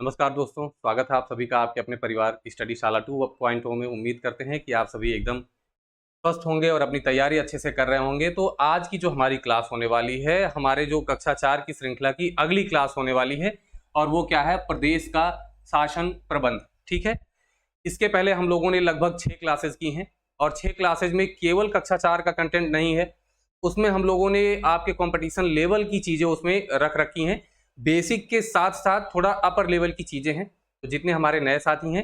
नमस्कार दोस्तों, स्वागत है आप सभी का आपके अपने परिवार स्टडी शाला 2.0 में। उम्मीद करते हैं कि आप सभी एकदम स्वस्थ होंगे और अपनी तैयारी अच्छे से कर रहे होंगे। तो आज की जो हमारी क्लास होने वाली है, हमारे जो कक्षा 4 की श्रृंखला की अगली क्लास होने वाली है और वो क्या है, प्रदेश का शासन प्रबंध। ठीक है, इसके पहले हम लोगों ने लगभग 6 क्लासेज की हैं और 6 क्लासेज में केवल कक्षा 4 का कंटेंट नहीं है, उसमें हम लोगों ने आपके कंपटीशन लेवल की चीजें उसमें रख रखी हैं। बेसिक के साथ साथ थोड़ा अपर लेवल की चीजें हैं। तो जितने हमारे नए साथी हैं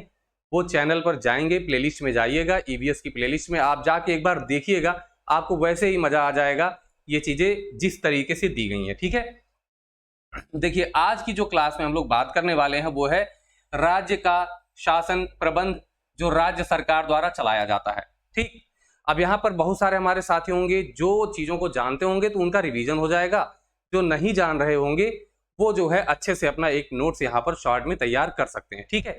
वो चैनल पर जाएंगे, प्लेलिस्ट में जाइएगा, ईवीएस की प्लेलिस्ट में आप जाके एक बार देखिएगा, आपको वैसे ही मजा आ जाएगा ये चीजें जिस तरीके से दी गई हैं। ठीक है, देखिए आज की जो क्लास में हम लोग बात करने वाले हैं वो है राज्य का शासन प्रबंध, जो राज्य सरकार द्वारा चलाया जाता है। ठीक, अब यहाँ पर बहुत सारे हमारे साथी होंगे जो चीजों को जानते होंगे तो उनका रिवीजन हो जाएगा, जो नहीं जान रहे होंगे वो जो है अच्छे से अपना एक नोट्स यहाँ पर शॉर्ट में तैयार कर सकते हैं। ठीक है,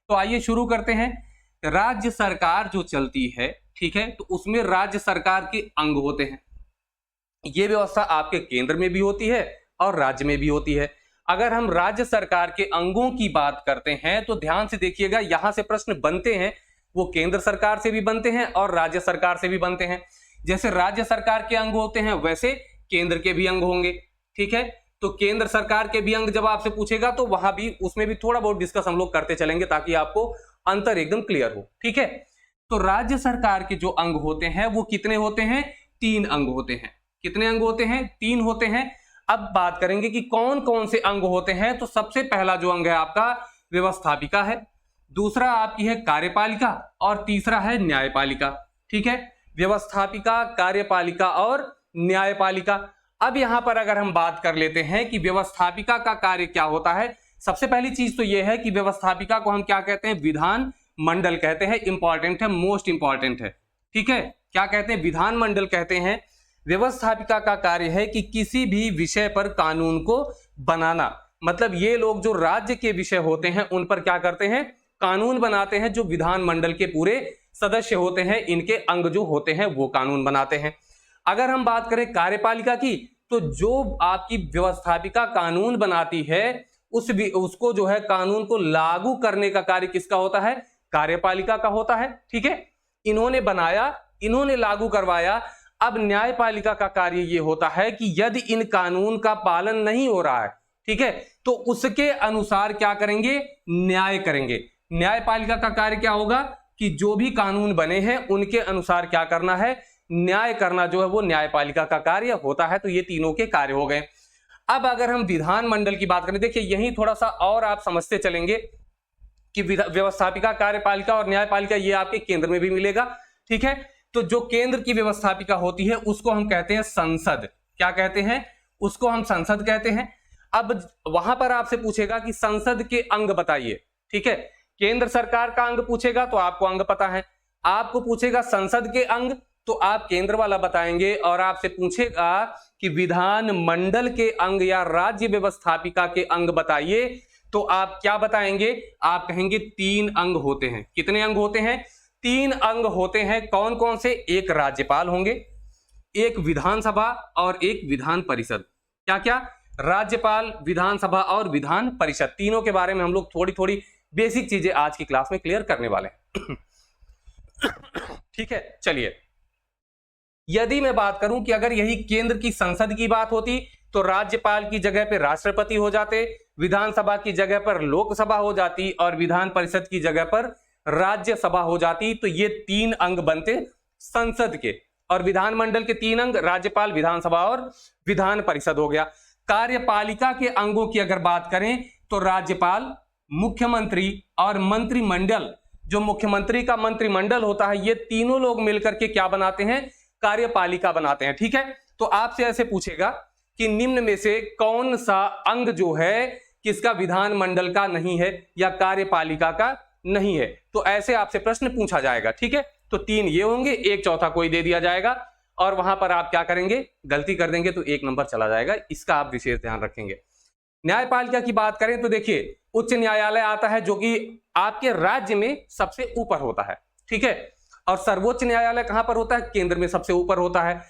तो आइए शुरू करते हैं। राज्य सरकार जो चलती है, ठीक है, तो उसमें राज्य सरकार के अंग होते हैं। ये व्यवस्था आपके केंद्र में भी होती है और राज्य में भी होती है। अगर हम राज्य सरकार के अंगों की बात करते हैं तो ध्यान से देखिएगा, यहां से प्रश्न बनते हैं वो केंद्र सरकार से भी बनते हैं और राज्य सरकार से भी बनते हैं। जैसे राज्य सरकार के अंग होते हैं वैसे केंद्र के भी अंग होंगे। ठीक है, तो केंद्र सरकार के भी अंग जब आपसे पूछेगा तो वहां भी उसमें भी थोड़ा बहुत डिस्कस हम लोग करते चलेंगे ताकि आपको अंतर एकदम क्लियर हो। ठीक है, तो राज्य सरकार के जो अंग होते हैं वो कितने होते हैं? 3 अंग होते हैं। कितने अंग होते हैं? 3 होते हैं। अब बात करेंगे कि कौन कौन से अंग होते हैं। तो सबसे पहला जो अंग है आपका व्यवस्थापिका है, दूसरा आपकी है कार्यपालिका और तीसरा है न्यायपालिका। ठीक है, व्यवस्थापिका, कार्यपालिका और न्यायपालिका। अब यहां पर अगर हम बात कर लेते हैं कि व्यवस्थापिका का कार्य क्या होता है, सबसे पहली चीज तो यह है कि व्यवस्थापिका को हम क्या कहते हैं? विधान मंडल कहते हैं। इंपॉर्टेंट है, मोस्ट इंपॉर्टेंट है। ठीक है, क्या कहते हैं? विधान मंडल कहते हैं। व्यवस्थापिका का कार्य है कि किसी भी विषय पर कानून को बनाना, मतलब ये लोग जो राज्य के विषय होते हैं उन पर क्या करते हैं? कानून बनाते हैं। जो विधान मंडल के पूरे सदस्य होते हैं, इनके अंग जो होते हैं वो कानून बनाते हैं। अगर हम बात करें कार्यपालिका की, तो जो आपकी व्यवस्थापिका कानून बनाती है उसको जो है कानून को लागू करने का कार्य किसका होता है? कार्यपालिका का होता है। ठीक है, इन्होंने बनाया, इन्होंने लागू करवाया। अब न्यायपालिका का कार्य यह होता है कि यदि इन कानून का पालन नहीं हो रहा है, ठीक है, तो उसके अनुसार क्या करेंगे? न्याय करेंगे। न्यायपालिका का कार्य क्या होगा कि जो भी कानून बने हैं उनके अनुसार क्या करना है? न्याय करना जो है वो न्यायपालिका का कार्य होता है। तो ये तीनों के कार्य हो गए। अब अगर हम विधान मंडल की बात करें, देखिए यही थोड़ा सा और आप समझते चलेंगे कि व्यवस्थापिका, कार्यपालिका और न्यायपालिका ये आपके केंद्र में भी मिलेगा। ठीक है, तो जो केंद्र की व्यवस्थापिका होती है उसको हम कहते हैं संसद। क्या कहते हैं? उसको हम संसद कहते हैं। अब वहां पर आपसे पूछेगा कि संसद के अंग बताइए। ठीक है, केंद्र सरकार का अंग पूछेगा तो आपको अंग पता है, आपको पूछेगा संसद के अंग तो आप केंद्र वाला बताएंगे, और आपसे पूछेगा कि विधान मंडल के अंग या राज्य व्यवस्थापिका के अंग बताइए तो आप क्या बताएंगे? आप कहेंगे 3 अंग होते हैं। कितने अंग होते हैं? 3 अंग होते हैं। कौन कौन से? एक राज्यपाल होंगे, एक विधानसभा और एक विधान परिषद। क्या क्या? राज्यपाल, विधानसभा और विधान परिषद। तीनों के बारे में हम लोग थोड़ी थोड़ी बेसिक चीजें आज की क्लास में क्लियर करने वाले हैं। ठीक है, चलिए, यदि मैं बात करूं कि अगर यही केंद्र की संसद की बात होती तो राज्यपाल की जगह पर राष्ट्रपति हो जाते, विधानसभा की जगह पर लोकसभा हो जाती और विधान परिषद की जगह पर राज्यसभा हो जाती। तो ये 3 अंग बनते संसद के, और विधानमंडल के 3 अंग राज्यपाल, विधानसभा और विधान परिषद हो गया। कार्यपालिका के अंगों की अगर बात करें तो राज्यपाल, मुख्यमंत्री और मंत्रिमंडल, जो मुख्यमंत्री का मंत्रिमंडल होता है, ये तीनों लोग मिलकर के क्या बनाते हैं? कार्यपालिका बनाते हैं। ठीक है, तो आपसे ऐसे पूछेगा कि निम्न में से कौन सा अंग जो है किसका विधानमंडल का नहीं है या कार्यपालिका का नहीं है, तो ऐसे आपसे प्रश्न पूछा जाएगा। ठीक है, तो 3 ये होंगे, एक चौथा कोई दे दिया जाएगा और वहां पर आप क्या करेंगे? गलती कर देंगे तो 1 नंबर चला जाएगा। इसका आप विशेष ध्यान रखेंगे। न्यायपालिका की बात करें तो देखिए उच्च न्यायालय आता है जो कि आपके राज्य में सबसे ऊपर होता है। ठीक है, और सर्वोच्च न्यायालय कहां पर होता है? केंद्र में सबसे ऊपर होता है।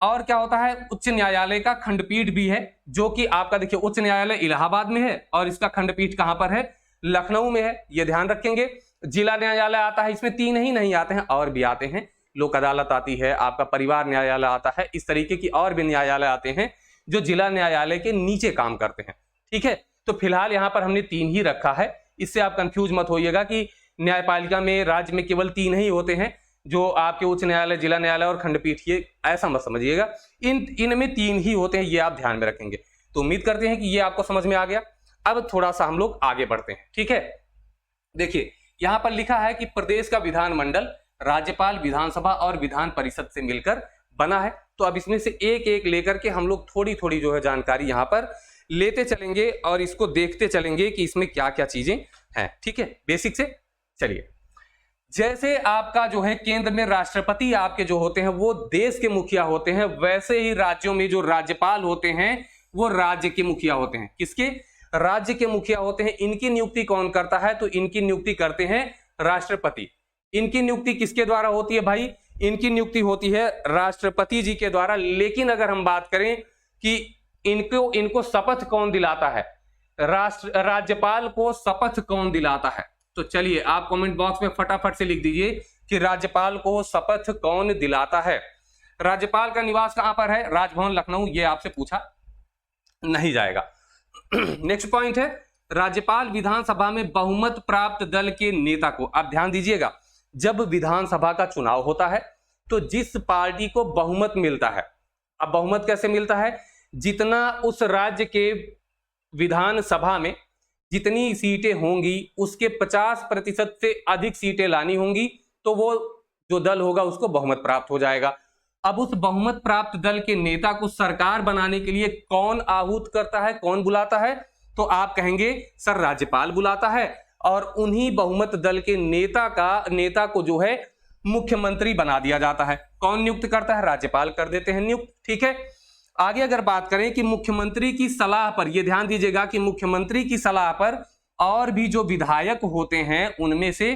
और क्या होता है? उच्च न्यायालय का खंडपीठ भी है, जो कि आपका देखिए उच्च न्यायालय इलाहाबाद में है और इसका खंडपीठ कहां पर है? लखनऊ में है, ये ध्यान रखेंगे। जिला न्यायालय आता है, इसमें 3 ही नहीं आते हैं और भी आते हैं, लोक अदालत आती है, आपका परिवार न्यायालय आता है, इस तरीके की और भी न्यायालय आते हैं जो जिला न्यायालय के नीचे काम करते हैं। ठीक है, तो फिलहाल यहाँ पर हमने 3 ही रखा है, इससे आप कंफ्यूज मत होइएगा कि न्यायपालिका में राज्य में केवल 3 ही होते हैं, जो आपके उच्च न्यायालय, जिला न्यायालय और खंडपीठ, ये ऐसा मत समझिएगा। इनमें 3 ही होते हैं, ये आप ध्यान में रखेंगे। तो उम्मीद करते हैं कि ये आपको समझ में आ गया। अब थोड़ा सा हम लोग आगे बढ़ते हैं। ठीक है, देखिए यहां पर लिखा है कि प्रदेश का विधानमंडल राज्यपाल, विधानसभा और विधान परिषद से मिलकर बना है। तो अब इसमें से एक एक लेकर के हम लोग थोड़ी थोड़ी जो है जानकारी यहां पर लेते चलेंगे और इसको देखते चलेंगे कि इसमें क्या क्या चीजें हैं। ठीक है, बेसिक से चलिए। जैसे आपका जो है केंद्र में राष्ट्रपति आपके जो होते हैं वो देश के मुखिया होते हैं, वैसे ही राज्यों में जो राज्यपाल होते हैं वो राज्य के मुखिया होते हैं। किसके? राज्य के मुखिया होते हैं। इनकी नियुक्ति कौन करता है? तो इनकी नियुक्ति करते हैं राष्ट्रपति। इनकी नियुक्ति किसके द्वारा होती है भाई? इनकी नियुक्ति होती है राष्ट्रपति जी के द्वारा। लेकिन अगर हम बात करें कि इनको शपथ कौन दिलाता है, राज्यपाल को शपथ कौन दिलाता है, तो चलिए आप कमेंट बॉक्स में फटाफट से लिख दीजिए कि राज्यपाल को शपथ कौन दिलाता है। राज्यपाल का निवास कहां पर है? राजभवन लखनऊ। ये आपसे पूछा नहीं जाएगा। नेक्स्ट पॉइंट है, राज्यपाल विधानसभा में बहुमत प्राप्त दल के नेता को, आप ध्यान दीजिएगा, जब विधानसभा का चुनाव होता है तो जिस पार्टी को बहुमत मिलता है, अब बहुमत कैसे मिलता है? जितना उस राज्य के विधानसभा में जितनी सीटें होंगी उसके 50% से अधिक सीटें लानी होंगी, तो वो जो दल होगा उसको बहुमत प्राप्त हो जाएगा। अब उस बहुमत प्राप्त दल के नेता को सरकार बनाने के लिए कौन आहूत करता है, कौन बुलाता है? तो आप कहेंगे सर राज्यपाल बुलाता है, और उन्हीं बहुमत दल के नेता को जो है मुख्यमंत्री बना दिया जाता है। कौन नियुक्त करता है? राज्यपाल कर देते हैं नियुक्त। ठीक है, आगे अगर बात करें कि मुख्यमंत्री की सलाह पर, यह ध्यान दीजिएगा कि मुख्यमंत्री की सलाह पर और भी जो विधायक होते हैं उनमें से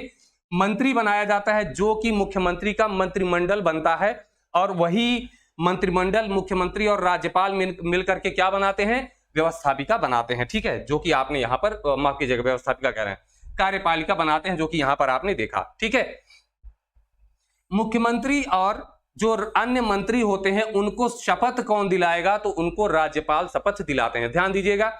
मंत्री बनाया जाता है, जो कि मुख्यमंत्री का मंत्रिमंडल बनता है, और वही मंत्रिमंडल मुख्यमंत्री और राज्यपाल मिलकर के क्या बनाते हैं? व्यवस्थापिका बनाते हैं। ठीक है, जो कि आपने यहां पर, माफ कीजिएगा, व्यवस्थापिका कह रहे हैं, कार्यपालिका बनाते हैं, जो कि यहां पर आपने देखा। ठीक है, मुख्यमंत्री और जो अन्य मंत्री होते हैं उनको शपथ कौन दिलाएगा? तो उनको राज्यपाल शपथ दिलाते हैं। ध्यान दीजिएगा,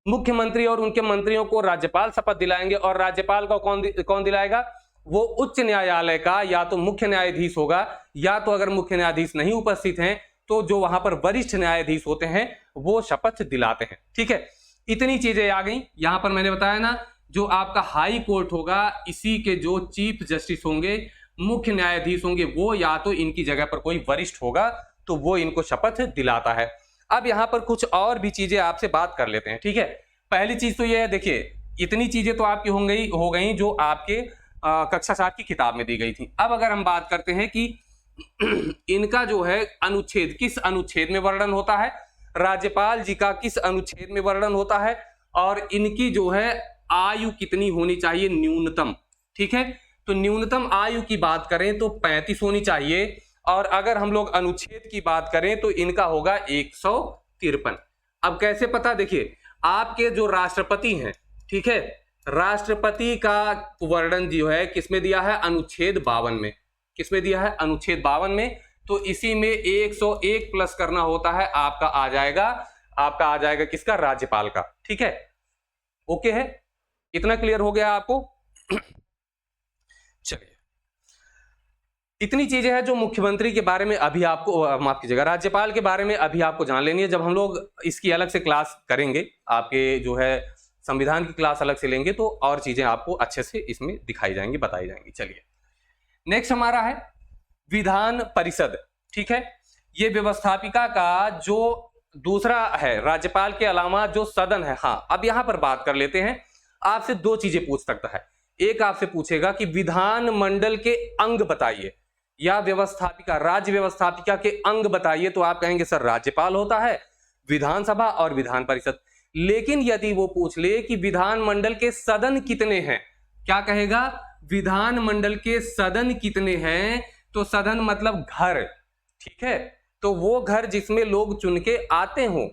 मुख्यमंत्री और उनके मंत्रियों को राज्यपाल शपथ दिलाएंगे, और राज्यपाल को कौन दिलाएगा? वो उच्च न्यायालय का या तो मुख्य न्यायाधीश होगा, या तो अगर मुख्य न्यायाधीश नहीं उपस्थित हैं तो जो वहां पर वरिष्ठ न्यायाधीश होते हैं वो शपथ दिलाते हैं। ठीक है, इतनी चीजें आ गई। यहां पर मैंने बताया ना, जो आपका हाई कोर्ट होगा इसी के जो चीफ जस्टिस होंगे, मुख्य न्यायाधीश होंगे, वो या तो इनकी जगह पर कोई वरिष्ठ होगा तो वो इनको शपथ दिलाता है। अब यहां पर कुछ और भी चीजें आपसे बात कर लेते हैं। ठीक है, पहली चीज तो ये है, देखिए इतनी चीजें तो आपकी हो गई जो आपके कक्षा 7 की किताब में दी गई थी। अब अगर हम बात करते हैं कि इनका जो है अनुच्छेद, किस अनुच्छेद में वर्णन होता है, राज्यपाल जी का किस अनुच्छेद में वर्णन होता है, और इनकी जो है आयु कितनी होनी चाहिए न्यूनतम। ठीक है, तो न्यूनतम आयु की बात करें तो 35 होनी चाहिए, और अगर हम लोग अनुच्छेद की बात करें तो इनका होगा 153। अब कैसे पता? देखिए आपके जो राष्ट्रपति हैं, ठीक है, राष्ट्रपति का वर्णन जो है किसमें दिया है? अनुच्छेद 52 में। किसमें दिया है? अनुच्छेद 52 में। तो इसी में 101 प्लस करना होता है, आपका आ जाएगा किसका? राज्यपाल का। ठीक है, ओके है, इतना क्लियर हो गया आपको? चलिए, इतनी चीजें हैं जो मुख्यमंत्री के बारे में अभी आपको, माफ कीजिएगा, राज्यपाल के बारे में अभी आपको जान लेनी है। जब हम लोग इसकी अलग से क्लास करेंगे, आपके जो है संविधान की क्लास अलग से लेंगे, तो और चीजें आपको अच्छे से इसमें दिखाई जाएंगी, बताई जाएंगी। चलिए, नेक्स्ट हमारा है विधान परिषद। ठीक है, ये व्यवस्थापिका का जो दूसरा है, राज्यपाल के अलावा जो सदन है। हाँ, अब यहां पर बात कर लेते हैं। आपसे 2 चीजें पूछ सकता है। एक आपसे पूछेगा कि विधान मंडल के अंग बताइए, या व्यवस्थापिका, राज्य व्यवस्थापिका के अंग बताइए, तो आप कहेंगे सर राज्यपाल होता है, विधानसभा और विधान परिषद। लेकिन यदि वो पूछ ले कि विधानमंडल के सदन कितने हैं, क्या कहेगा? विधानमंडल के सदन कितने हैं? तो सदन मतलब घर। ठीक है, तो वो घर जिसमें लोग चुन के आते हो।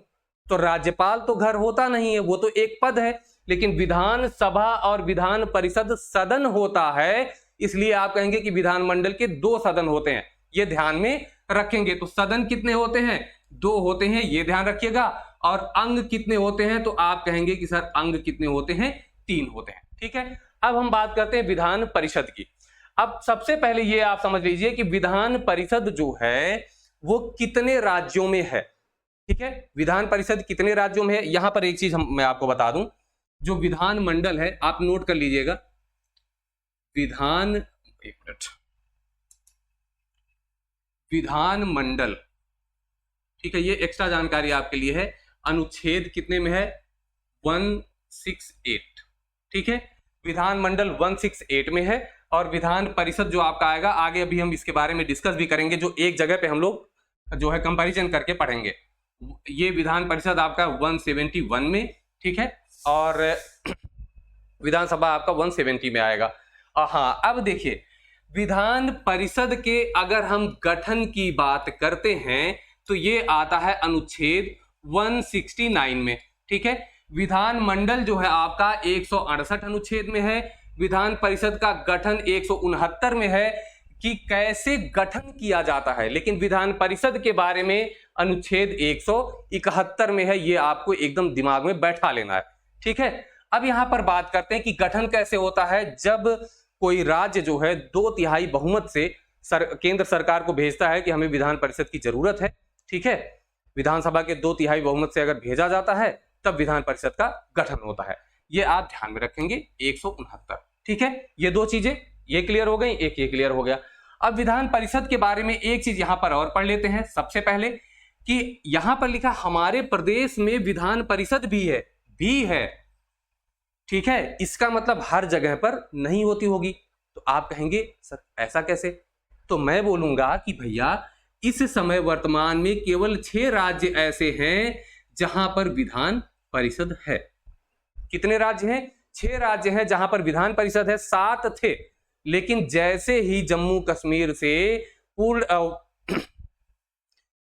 तो राज्यपाल तो घर होता नहीं है, वो तो एक पद है। लेकिन विधानसभा और विधान परिषद सदन होता है, इसलिए आप कहेंगे कि विधानमंडल के 2 सदन होते हैं। ये ध्यान में रखेंगे। तो सदन कितने होते हैं? 2 होते हैं, ये ध्यान रखिएगा। और अंग कितने होते हैं? तो आप कहेंगे कि सर अंग कितने होते हैं? 3 होते हैं। ठीक है, अब हम बात करते हैं विधान परिषद की। अब सबसे पहले ये आप समझ लीजिए कि विधान परिषद जो है वो कितने राज्यों में है। ठीक है, विधान परिषद कितने राज्यों में है। यहां पर एक चीज मैं आपको बता दूं, जो विधान मंडल है आप नोट कर लीजिएगा। विधान मंडल, ठीक है, ये एक्स्ट्रा जानकारी आपके लिए है। अनुच्छेद कितने में है? 168। ठीक है, विधानमंडल 168 में है। और विधान परिषद जो आपका आएगा, आगे अभी हम इसके बारे में डिस्कस भी करेंगे, जो एक जगह पे हम लोग जो है कंपैरिजन करके पढ़ेंगे। ये विधान परिषद आपका 171 में, ठीक है, और विधानसभा आपका 170 में आएगा। हाँ, अब देखिए विधान परिषद के अगर हम गठन की बात करते हैं तो ये आता है अनुच्छेद 169 में। ठीक है, विधानमंडल जो है आपका 168 अनुच्छेद में है। विधान परिषद का गठन 169 में है कि कैसे गठन किया जाता है, लेकिन विधान परिषद के बारे में अनुच्छेद 171 में है। ये आपको एकदम दिमाग में बैठा लेना है। ठीक है, अब यहां पर बात करते हैं कि गठन कैसे होता है। जब कोई राज्य जो है 2/3 बहुमत से केंद्र सरकार को भेजता है कि हमें विधान परिषद की जरूरत है। ठीक है, विधानसभा के 2/3 बहुमत से अगर भेजा जाता है तब विधान परिषद का गठन होता है। ये आप ध्यान में रखेंगे 169। ठीक है, ये 2 चीजें ये क्लियर हो गई, एक ये क्लियर हो गया। अब विधान परिषद के बारे में एक चीज यहां पर और पढ़ लेते हैं। सबसे पहले कि यहां पर लिखा हमारे प्रदेश में विधान परिषद भी है। ठीक है, इसका मतलब हर जगह पर नहीं होती होगी। तो आप कहेंगे सर ऐसा कैसे? तो मैं बोलूंगा कि भैया इस समय वर्तमान में केवल 6 राज्य ऐसे हैं जहां पर विधान परिषद है। कितने राज्य हैं? 6 राज्य हैं जहां पर विधान परिषद है। 7 थे, लेकिन जैसे ही जम्मू कश्मीर से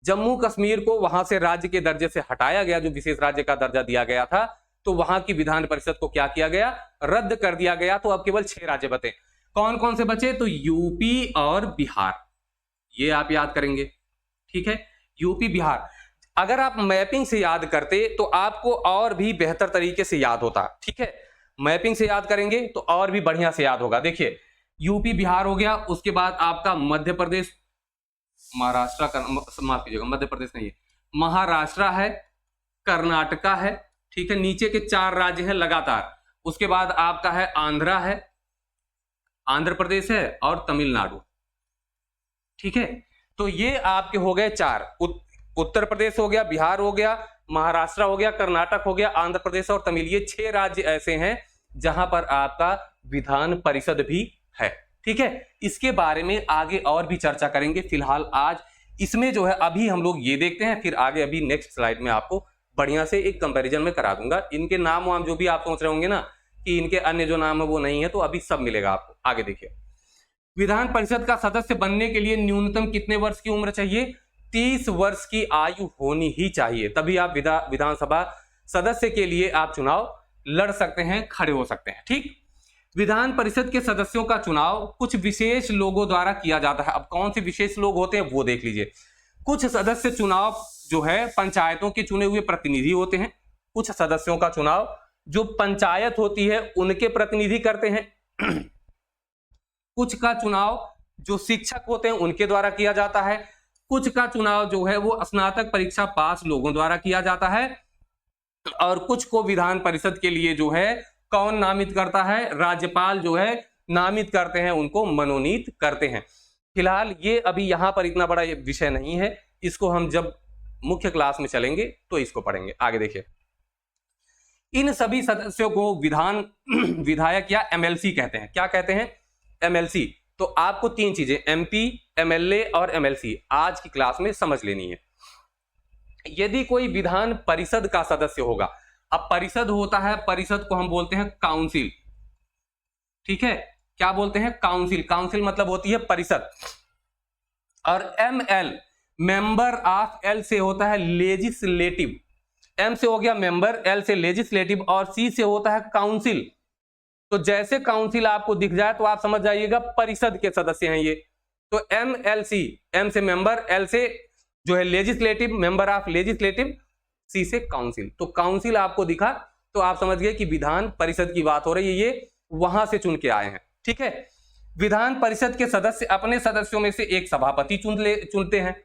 जम्मू कश्मीर को वहां से राज्य के दर्जे से हटाया गया, जो विशेष राज्य का दर्जा दिया गया था, तो वहां की विधान परिषद को क्या किया गया? रद्द कर दिया गया। तो अब केवल 6 राज्य बचे। कौन कौन से बचे? तो यूपी और बिहार, ये आप याद करेंगे। ठीक है, यूपी बिहार। अगर आप मैपिंग से याद करते तो आपको और भी बेहतर तरीके से याद होता। ठीक है, मैपिंग से याद करेंगे तो और भी बढ़िया से याद होगा। देखिए यूपी बिहार हो गया, उसके बाद आपका मध्य प्रदेश, महाराष्ट्र का, माफ कीजिएगा, मध्य प्रदेश नहीं है, महाराष्ट्र है, कर्नाटका है। ठीक है, नीचे के 4 राज्य हैं लगातार। उसके बाद आपका है आंध्रा है, आंध्र प्रदेश है और तमिलनाडु। ठीक है, तो ये आपके हो गए 4। उत्तर प्रदेश हो गया, बिहार हो गया, महाराष्ट्र हो गया, कर्नाटक हो गया, आंध्र प्रदेश और तमिल। ये 6 राज्य ऐसे हैं जहां पर आपका विधान परिषद भी है। ठीक है, इसके बारे में आगे और भी चर्चा करेंगे। फिलहाल आज इसमें जो है अभी हम लोग ये देखते हैं, फिर आगे अभी नेक्स्ट स्लाइड में आपको बढ़िया से एक कंपैरिजन में करा दूंगा। इनके नाम वाम जो भी आप सोच रहे होंगे ना कि इनके अन्य जो नाम है वो नहीं है, तो अभी सब मिलेगा आपको। आगे देखिए, विधान परिषद का सदस्य बनने के लिए न्यूनतम कितने वर्ष की उम्र चाहिए? 30 वर्ष की आयु होनी ही चाहिए, तभी आप विधानसभा सदस्य के लिए आप चुनाव लड़ सकते हैं, खड़े हो सकते हैं। ठीक, विधान परिषद के सदस्यों का चुनाव कुछ विशेष लोगों द्वारा किया जाता है। अब कौन से विशेष लोग होते हैं वो देख लीजिए। कुछ सदस्य चुनाव जो है पंचायतों के चुने हुए प्रतिनिधि होते हैं। कुछ सदस्यों का चुनाव जो पंचायत होती है उनके प्रतिनिधि करते हैं। कुछ का चुनाव जो शिक्षक होते हैं उनके द्वारा किया जाता है। कुछ का चुनाव जो है वो स्नातक परीक्षा पास लोगों द्वारा किया जाता है। और कुछ को विधान परिषद के लिए जो है कौन नामित करता है? राज्यपाल जो है नामित करते हैं, उनको मनोनीत करते हैं। फिलहाल ये अभी यहां पर इतना बड़ा ये विषय नहीं है, इसको हम जब मुख्य क्लास में चलेंगे तो इसको पढ़ेंगे। आगे देखिए, इन सभी सदस्यों को विधायक या एमएलसी कहते हैं। क्या कहते हैं? एमएलसी। तो आपको 3 चीजें एमपी, एमएलए और एमएलसी आज की क्लास में समझ लेनी है। यदि कोई विधान परिषद का सदस्य होगा, अब परिषद होता है, परिषद को हम बोलते हैं काउंसिल। ठीक है, क्या बोलते हैं? काउंसिल। काउंसिल मतलब होती है परिषद। और एमएल, मेंबर ऑफ एल से होता है लेजिस्लेटिव। एम से हो गया मेंबर, एल से लेजिस्लेटिव और सी से होता है काउंसिल। तो जैसे काउंसिल आपको दिख जाए तो आप समझ जाइएगा परिषद के सदस्य हैं ये। तो MLC, एम से मेंबर, एल से जो है लेजिस्लेटिव, मेंबर ऑफ लेजिस्लेटिव, सी से काउंसिल। तो काउंसिल आपको दिखा तो आप समझ गए कि विधान परिषद की बात हो रही है, ये वहां से चुन के आए हैं। ठीक है, विधान परिषद के सदस्य अपने सदस्यों में से एक सभापति चुनते हैं,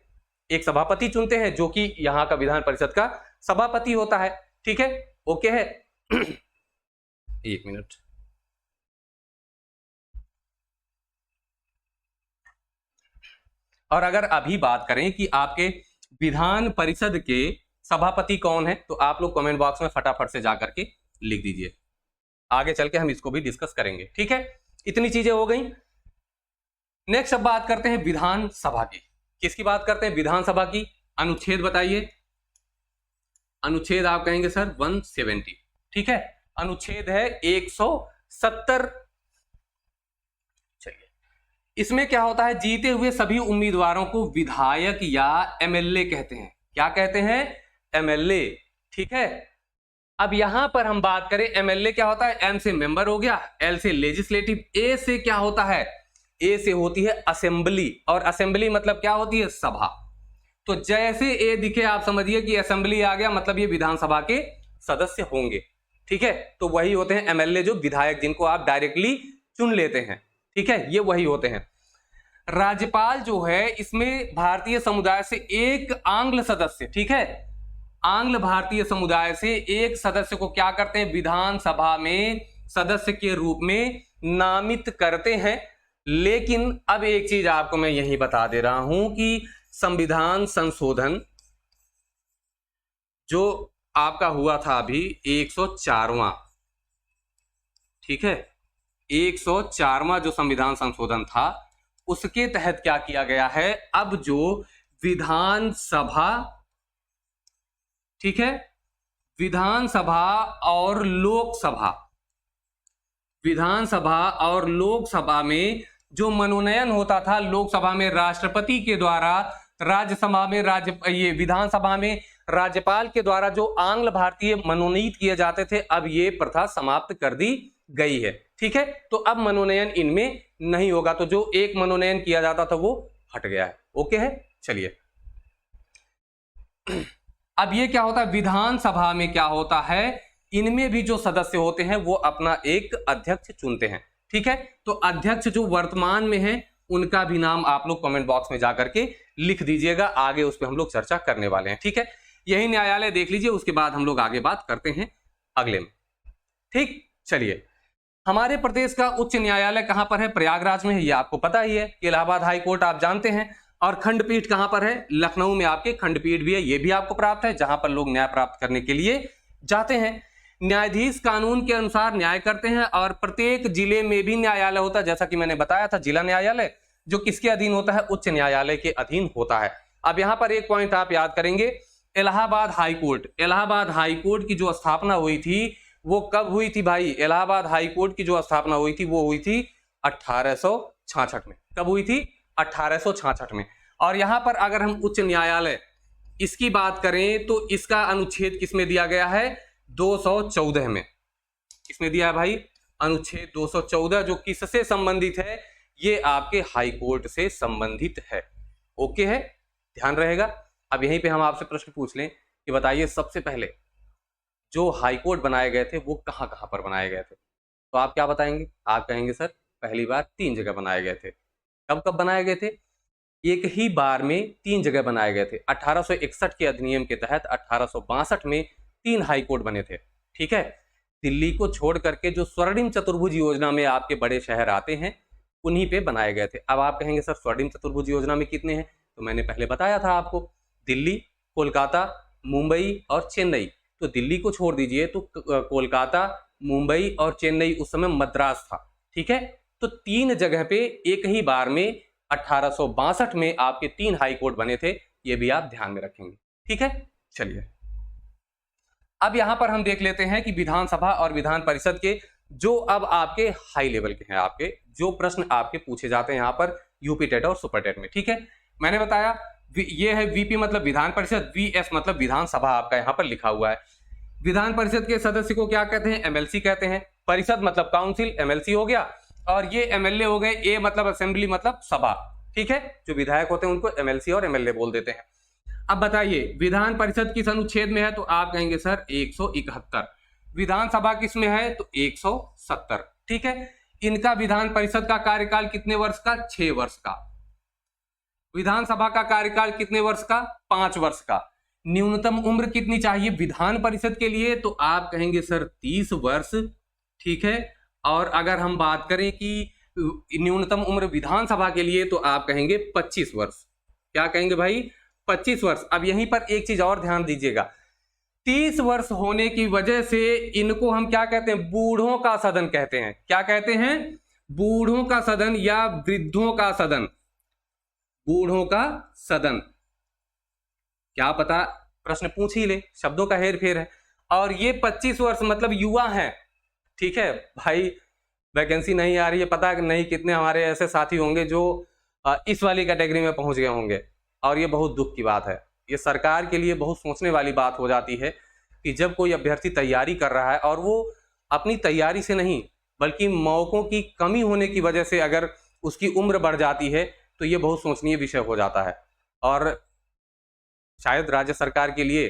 एक सभापति चुनते हैं जो कि यहां का विधान परिषद का सभापति होता है। ठीक है, ओके है। एक मिनट, और अगर अभी बात करें कि आपके विधान परिषद के सभापति कौन है तो आप लोग कमेंट बॉक्स में फटाफट से जाकर के लिख दीजिए, आगे चल के हम इसको भी डिस्कस करेंगे। ठीक है, इतनी चीजें हो गई। नेक्स्ट अब बात करते हैं विधानसभा की। किसकी बात करते हैं? विधानसभा की। अनुच्छेद बताइए। अनुच्छेद आप कहेंगे सर 170। ठीक है, अनुच्छेद है 170। चलिए, इसमें क्या होता है, जीते हुए सभी उम्मीदवारों को विधायक या MLA कहते हैं। क्या कहते हैं? MLA। ठीक है, अब यहां पर हम बात करें MLA क्या होता है, M से मेंबर हो गया, L से लेजिस्लेटिव, A से क्या होता है, A से होती है असेंबली, और असेंबली मतलब क्या होती है, सभा। तो जैसे A दिखे आप समझिए कि असेंबली आ गया, मतलब ये विधानसभा के सदस्य होंगे। ठीक है, तो वही होते हैं MLA, जो विधायक जिनको आप डायरेक्टली चुन लेते हैं। ठीक है, ये वही होते हैं। राज्यपाल जो है इसमें भारतीय समुदाय से एक आंग्ल सदस्य, ठीक है, आंग्ल भारतीय समुदाय से एक सदस्य को क्या करते हैं, विधानसभा में सदस्य के रूप में नामित करते हैं। लेकिन अब एक चीज आपको मैं यही बता दे रहा हूं कि संविधान संशोधन जो आपका हुआ था अभी 104वां, ठीक है, 104वां जो संविधान संशोधन था उसके तहत क्या किया गया है, अब जो विधानसभा, ठीक है, विधानसभा और लोकसभा, विधानसभा और लोकसभा में जो मनोनयन होता था, लोकसभा में राष्ट्रपति के द्वारा, राज्यसभा में ये विधानसभा में राज्यपाल के द्वारा जो आंग्ल भारतीय मनोनीत किए जाते थे, अब ये प्रथा समाप्त कर दी गई है। ठीक है, तो अब मनोनयन इनमें नहीं होगा, तो जो एक मनोनयन किया जाता था वो हट गया है। ओके है, चलिए अब ये क्या होता है, विधानसभा में क्या होता है, इनमें भी जो सदस्य होते हैं वो अपना एक अध्यक्ष चुनते हैं। ठीक है, तो अध्यक्ष जो वर्तमान में है उनका भी नाम आप लोग कमेंट बॉक्स में जाकर के लिख दीजिएगा, आगे उस पर हम लोग चर्चा करने वाले हैं। ठीक है, यही न्यायालय देख लीजिए, उसके बाद हम लोग आगे बात करते हैं अगले में। ठीक, चलिए, हमारे प्रदेश का उच्च न्यायालय कहां पर है, प्रयागराज में है, ये आपको पता ही है। इलाहाबाद हाई कोर्ट आप जानते हैं, और खंडपीठ कहां पर है, लखनऊ में आपके खंडपीठ भी है, ये भी आपको प्राप्त है, जहां पर लोग न्याय प्राप्त करने के लिए जाते हैं। न्यायाधीश कानून के अनुसार न्याय करते हैं, और प्रत्येक जिले में भी न्यायालय होता है, जैसा कि मैंने बताया था, जिला न्यायालय जो किसके अधीन होता है, उच्च न्यायालय के अधीन होता है। अब यहां पर एक पॉइंट आप याद करेंगे, Allahabad high court, Allahabad high court की जो स्थापना हुई थी वो कब हुई थी भाई, इलाहाबाद हाई कोर्ट की जो स्थापना हुई थी वो हुई थी 1866 में। कब हुई थी, 1866 में। और यहां पर अगर हम उच्च न्यायालय इसकी बात करें तो इसका अनुच्छेद किसमें दिया गया है, 214 में। किसमें दिया है भाई, अनुच्छेद 214, जो किससे संबंधित है, ये आपके हाई कोर्ट से संबंधित है। ओके है, ध्यान रहेगा। अब यहीं पे हम आपसे प्रश्न पूछ लें कि बताइए सबसे पहले जो हाई कोर्ट बनाए गए थे वो कहां कहां पर बनाए गए थे, तो आप क्या बताएंगे, आप कहेंगे सर पहली बार 3 जगह बनाए गए थे। कब कब बनाए गए थे, एक ही बार में 3 जगह बनाए गए थे। 1861 के अधिनियम के तहत 1862 में 3 हाई कोर्ट बने थे। ठीक है, दिल्ली को छोड़ करके जो स्वर्णिम चतुर्भुज योजना में आपके बड़े शहर आते हैं उन्हीं पे बनाए गए थे। अब आप कहेंगे सर स्वर्णिम चतुर्भुज योजना में कितने हैं, तो मैंने पहले बताया था आपको, दिल्ली, कोलकाता, मुंबई और चेन्नई। तो दिल्ली को छोड़ दीजिए तो कोलकाता, मुंबई और चेन्नई उस समय मद्रास था। ठीक है, तो 3 जगह पे एक ही बार में 1862 में आपके 3 हाई कोर्ट बने थे, ये भी आप ध्यान में रखेंगे। ठीक है, चलिए अब यहां पर हम देख लेते हैं कि विधानसभा और विधान परिषद के जो अब आपके हाई लेवल के हैं, आपके जो प्रश्न आपके पूछे जाते हैं यहां पर यूपी टेट और सुपर टेट में। ठीक है, मैंने बताया ये है वीपी मतलब विधान परिषद, वीएस मतलब विधानसभा आपका यहाँ पर लिखा हुआ है। विधान परिषद के सदस्य को क्या कहते हैं? एमएलसी कहते हैं। परिषद मतलब काउंसिल, एमएलसी हो गया, और ये एमएलए हो गए। ए मतलब असेंबली मतलब सभा, ठीक है। जो विधायक होते हैं उनको एमएलसी और एमएलए बोल देते हैं। अब बताइए विधान परिषद किस अनुच्छेद में है? तो आप कहेंगे सर 171। विधानसभा किस में है? तो 170, ठीक है। इनका विधान परिषद का कार्यकाल कितने वर्ष का? 6 वर्ष का। विधानसभा का कार्यकाल कितने वर्ष का? 5 वर्ष का। न्यूनतम उम्र कितनी चाहिए विधान परिषद के लिए? तो आप कहेंगे सर 30 वर्ष, ठीक है। और अगर हम बात करें कि न्यूनतम उम्र विधानसभा के लिए, तो आप कहेंगे 25 वर्ष। क्या कहेंगे भाई? 25 वर्ष। अब यहीं पर एक चीज और ध्यान दीजिएगा, 30 वर्ष होने की वजह से इनको हम क्या कहते हैं? बूढ़ों का सदन कहते हैं। क्या कहते हैं? बूढ़ों का सदन या वृद्धों का सदन। बूढ़ों का सदन, क्या पता प्रश्न पूछ ही ले, शब्दों का हेर फेर है। और ये 25 वर्ष मतलब युवा हैं, ठीक है भाई। वैकेंसी नहीं आ रही है, पता नहीं कितने हमारे ऐसे साथी होंगे जो इस वाली कैटेगरी में पहुंच गए होंगे, और ये बहुत दुख की बात है। ये सरकार के लिए बहुत सोचने वाली बात हो जाती है कि जब कोई अभ्यर्थी तैयारी कर रहा है और वो अपनी तैयारी से नहीं बल्कि मौकों की कमी होने की वजह से अगर उसकी उम्र बढ़ जाती है तो ये बहुत सोचनीय विषय हो जाता है, और शायद राज्य सरकार के लिए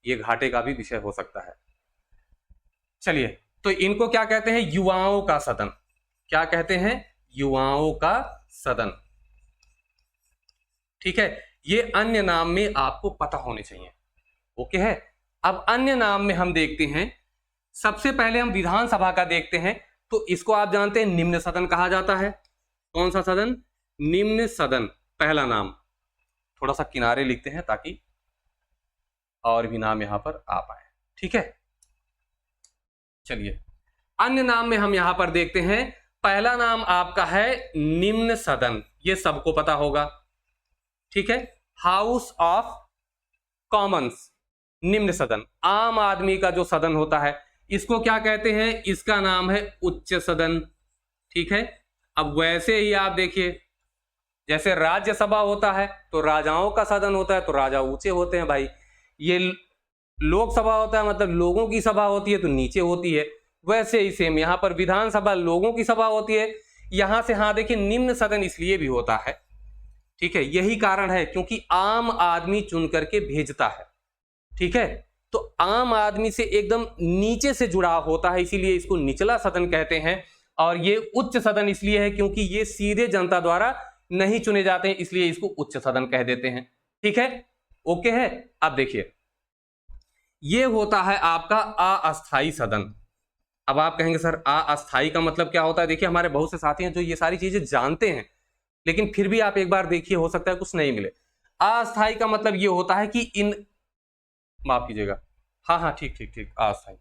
ये घाटे का भी विषय हो सकता है। चलिए, तो इनको क्या कहते हैं? युवाओं का सदन। क्या कहते हैं? युवाओं का सदन, ठीक है। ये अन्य नाम में आपको पता होने चाहिए, ओके है। अब अन्य नाम में हम देखते हैं, सबसे पहले हम विधानसभा का देखते हैं। तो इसको आप जानते हैं निम्न सदन कहा जाता है। कौन सा सदन? निम्न सदन, पहला नाम। थोड़ा सा किनारे लिखते हैं ताकि और भी नाम यहां पर आ पाए, ठीक है। चलिए, अन्य नाम में हम यहां पर देखते हैं। पहला नाम आपका है निम्न सदन, ये सबको पता होगा, ठीक है। हाउस ऑफ कॉमन्स, निम्न सदन, आम आदमी का जो सदन होता है, इसको क्या कहते हैं? इसका नाम है उच्च सदन, ठीक है। अब वैसे ही आप देखिए, जैसे राज्यसभा होता है तो राजाओं का सदन होता है, तो राजा ऊंचे होते हैं भाई। ये लोकसभा होता है मतलब लोगों की सभा होती है, तो नीचे होती है। वैसे ही सेम यहां पर विधानसभा लोगों की सभा होती है। यहां से हाँ देखिए, निम्न सदन इसलिए भी होता है, ठीक है, यही कारण है क्योंकि आम आदमी चुन करके भेजता है, ठीक है। तो आम आदमी से एकदम नीचे से जुड़ा होता है, इसीलिए इसको निचला सदन कहते हैं। और ये उच्च सदन इसलिए है क्योंकि ये सीधे जनता द्वारा नहीं चुने जाते हैं, इसलिए इसको उच्च सदन कह देते हैं, ठीक है, ओके है। अब देखिए, ये होता है आपका अस्थाई सदन। अब आप कहेंगे सर अस्थाई का मतलब क्या होता है? देखिए, हमारे बहुत से साथी हैं जो ये सारी चीजें जानते हैं, लेकिन फिर भी आप एक बार देखिए, हो सकता है कुछ नहीं मिले। अस्थाई का मतलब ये होता है कि माफ कीजिएगा, हाँ ठीक ठीक ठीक, अस्थाई,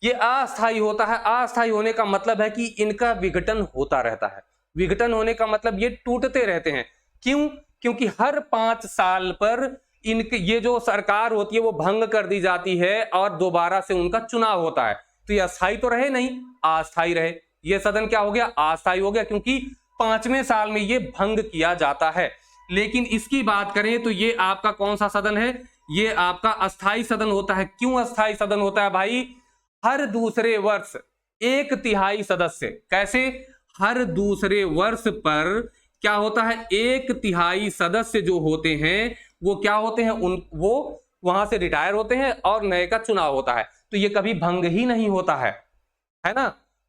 ये अस्थाई होता है। अस्थाई होने का मतलब है कि इनका विघटन होता रहता है। विघटन होने का मतलब ये टूटते रहते हैं। क्यों? क्योंकि हर 5 साल पर इनके ये जो सरकार होती है वो भंग कर दी जाती है और दोबारा से उनका चुनाव होता है। तो ये अस्थाई तो रहे नहीं, अस्थाई रहे। ये सदन क्या हो गया? अस्थाई हो गया, क्योंकि 5वें साल में ये भंग किया जाता है। लेकिन इसकी बात करें तो ये आपका कौन सा सदन है? ये आपका अस्थाई सदन होता है। क्यों अस्थाई सदन होता है भाई? हर दूसरे वर्ष 1/3 सदस्य, कैसे? हर दूसरे वर्ष पर क्या होता है? 1/3 सदस्य जो होते हैं वो क्या होते हैं? वो वहां से रिटायर होते हैं और नए का चुनाव होता है। तो ये कभी भंग ही नहीं होता है ना।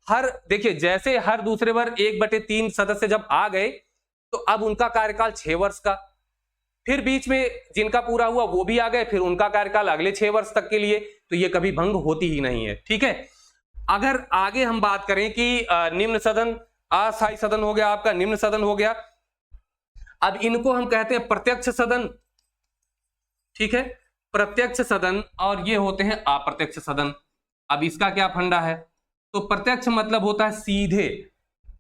हर देखिए, जैसे हर दूसरे वर्ष 1/3 सदस्य जब आ गए तो अब उनका कार्यकाल 6 वर्ष का, फिर बीच में जिनका पूरा हुआ वो भी आ गए, फिर उनका कार्यकाल अगले 6 वर्ष तक के लिए। तो ये कभी भंग होती ही नहीं है, ठीक है। अगर आगे हम बात करें कि निम्न सदन, अस्थाई सदन हो गया आपका, निम्न सदन हो गया। अब इनको हम कहते हैं प्रत्यक्ष सदन, ठीक है, प्रत्यक्ष सदन, और ये होते हैं अप्रत्यक्ष सदन। अब इसका क्या फंडा है? तो प्रत्यक्ष मतलब होता है सीधे,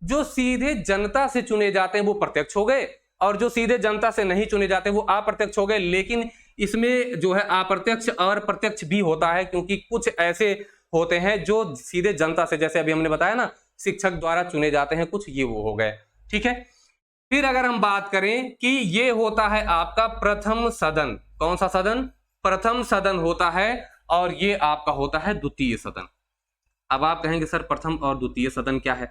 जो सीधे जनता से चुने जाते हैं वो प्रत्यक्ष हो गए, और जो सीधे जनता से नहीं चुने जाते वो अप्रत्यक्ष हो गए। लेकिन इसमें जो है अप्रत्यक्ष और प्रत्यक्ष भी होता है, क्योंकि कुछ ऐसे होते हैं जो सीधे जनता से, जैसे अभी हमने बताया ना, शिक्षक द्वारा चुने जाते हैं कुछ, ये वो हो गए, ठीक है। फिर अगर हम बात करें कि ये होता है आपका प्रथम सदन, कौन सा सदन? प्रथम सदन होता है, और ये आपका होता है द्वितीय सदन। अब आप कहेंगे सर प्रथम और द्वितीय सदन क्या है?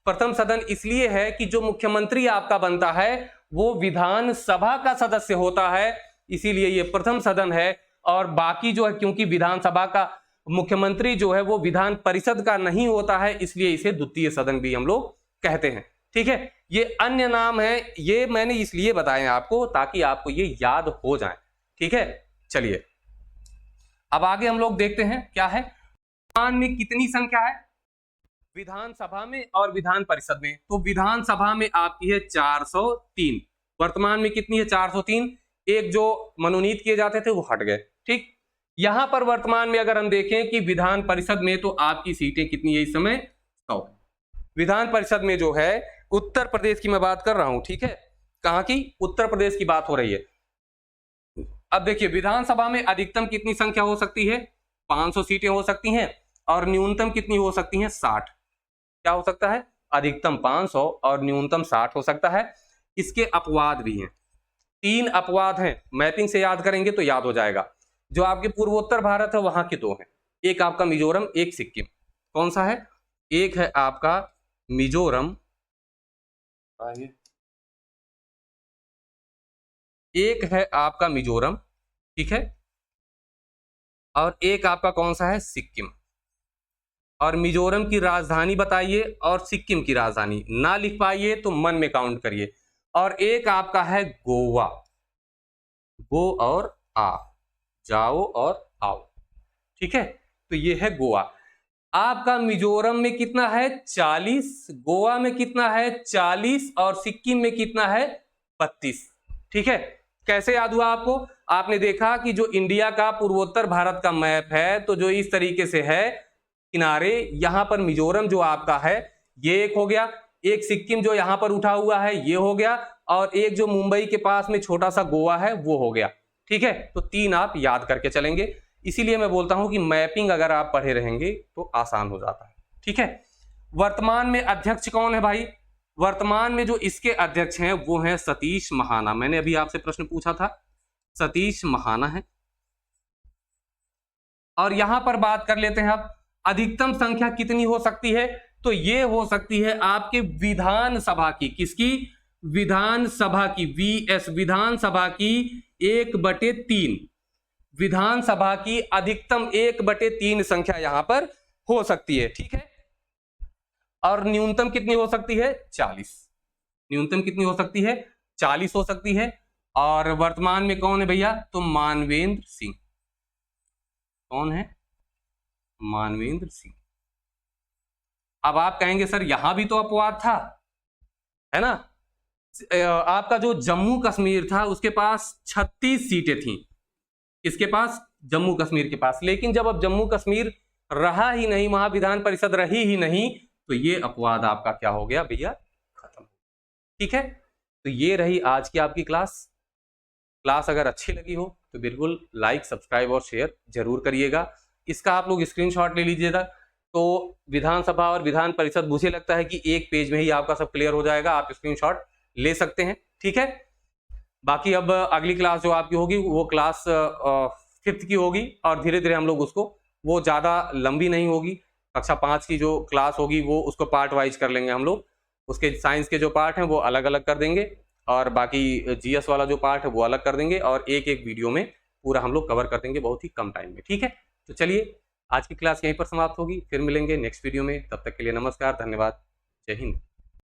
प्रथम सदन इसलिए है कि जो मुख्यमंत्री आपका बनता है वो विधानसभा का सदस्य होता है, इसीलिए ये प्रथम सदन है। और बाकी जो है, क्योंकि विधानसभा का मुख्यमंत्री जो है वो विधान परिषद का नहीं होता है, इसलिए इसे द्वितीय सदन भी हम लोग कहते हैं। ठीक है, ये अन्य नाम है, ये मैंने इसलिए बताए आपको ताकि आपको ये याद हो जाए। ठीक है, चलिए अब आगे हम लोग देखते हैं क्या है। वर्तमान में कितनी संख्या है विधानसभा में और विधान परिषद में? तो विधानसभा में आपकी है 403। वर्तमान में कितनी है? 403। एक जो मनोनीत किए जाते थे वो हट गए। ठीक, यहां पर वर्तमान में अगर हम देखें कि विधान परिषद में तो आपकी सीटें कितनी है इस समय? 100। विधान परिषद में जो है उत्तर प्रदेश की मैं बात कर रहा हूं। ठीक है, कहां की? उत्तर प्रदेश की बात हो रही है। अब देखिए, विधानसभा में अधिकतम कितनी संख्या हो सकती है? 500 सीटें हो सकती हैं, और न्यूनतम कितनी हो सकती हैं? 60। क्या हो सकता है? अधिकतम 500 और न्यूनतम 60 हो सकता है। इसके अपवाद भी हैं, 3 अपवाद हैं, मैपिंग से याद करेंगे तो याद हो जाएगा। जो आपके पूर्वोत्तर भारत है वहां के 2 हैं, एक आपका मिजोरम, एक सिक्किम। कौन सा है? एक है आपका मिजोरम, एक है आपका मिजोरम, ठीक है, और एक आपका कौन सा है? सिक्किम। और मिजोरम की राजधानी बताइए और सिक्किम की राजधानी ना लिख पाइए तो मन में काउंट करिए। और एक आपका है गोवा, गो और आ, जाओ और आओ। ठीक है, तो ये है गोवा। आपका मिजोरम में कितना है? 40, गोवा में कितना है? 40, और सिक्किम में कितना है? 32। ठीक है, कैसे याद हुआ आपको? आपने देखा कि जो इंडिया का पूर्वोत्तर भारत का मैप है तो जो इस तरीके से है, किनारे यहां पर मिजोरम जो आपका है ये एक हो गया, एक सिक्किम जो यहां पर उठा हुआ है ये हो गया, और एक जो मुंबई के पास में छोटा सा गोवा है वो हो गया। ठीक है, तो 3 आप याद करके चलेंगे। इसीलिए मैं बोलता हूं कि मैपिंग अगर आप पढ़े रहेंगे तो आसान हो जाता है। ठीक है, वर्तमान में अध्यक्ष कौन है भाई? वर्तमान में जो इसके अध्यक्ष हैं वो हैं सतीश महाना। मैंने अभी आपसे प्रश्न पूछा था, सतीश महाना है। और यहां पर बात कर लेते हैं आप, अधिकतम संख्या कितनी हो सकती है? तो ये हो सकती है आपके विधानसभा की, किसकी? विधानसभा की, VS, विधानसभा की 1/3, विधानसभा की अधिकतम 1/3 संख्या यहां पर हो सकती है। ठीक है, और न्यूनतम कितनी हो सकती है? 40। न्यूनतम कितनी हो सकती है? 40 हो सकती है। और वर्तमान में कौन है भैया? तो मानवेंद्र सिंह। कौन है? मानवेंद्र सिंह। अब आप कहेंगे सर यहां भी तो अपवाद था, है ना? आपका जो जम्मू कश्मीर था उसके पास 36 सीटें थी। किसके पास? जम्मू कश्मीर के पास। लेकिन जब अब जम्मू कश्मीर रहा ही नहीं, वहां विधान परिषद रही ही नहीं, तो ये अपवाद आपका क्या हो गया भैया? खत्म। ठीक है, तो ये रही आज की आपकी क्लास। क्लास अगर अच्छी लगी हो तो बिल्कुल लाइक, सब्सक्राइब और शेयर जरूर करिएगा। इसका आप लोग स्क्रीनशॉट ले लीजिएगा, तो विधानसभा और विधान परिषद मुझे लगता है कि एक पेज में ही आपका सब क्लियर हो जाएगा। आप स्क्रीनशॉट ले सकते हैं। ठीक है, बाकी अब अगली क्लास जो आपकी होगी वो क्लास 5th की होगी, और धीरे धीरे हम लोग उसको, वो ज़्यादा लंबी नहीं होगी, कक्षा 5 की जो क्लास होगी वो उसको पार्ट वाइज कर लेंगे हम लोग। उसके साइंस के जो पार्ट हैं वो अलग अलग कर देंगे, और बाकी GS वाला जो पार्ट है वो अलग कर देंगे, और एक एक वीडियो में पूरा हम लोग कवर कर देंगे बहुत ही कम टाइम में। ठीक है, तो चलिए आज की क्लास यहीं पर समाप्त होगी, फिर मिलेंगे नेक्स्ट वीडियो में। तब तक के लिए नमस्कार, धन्यवाद, जय हिंद।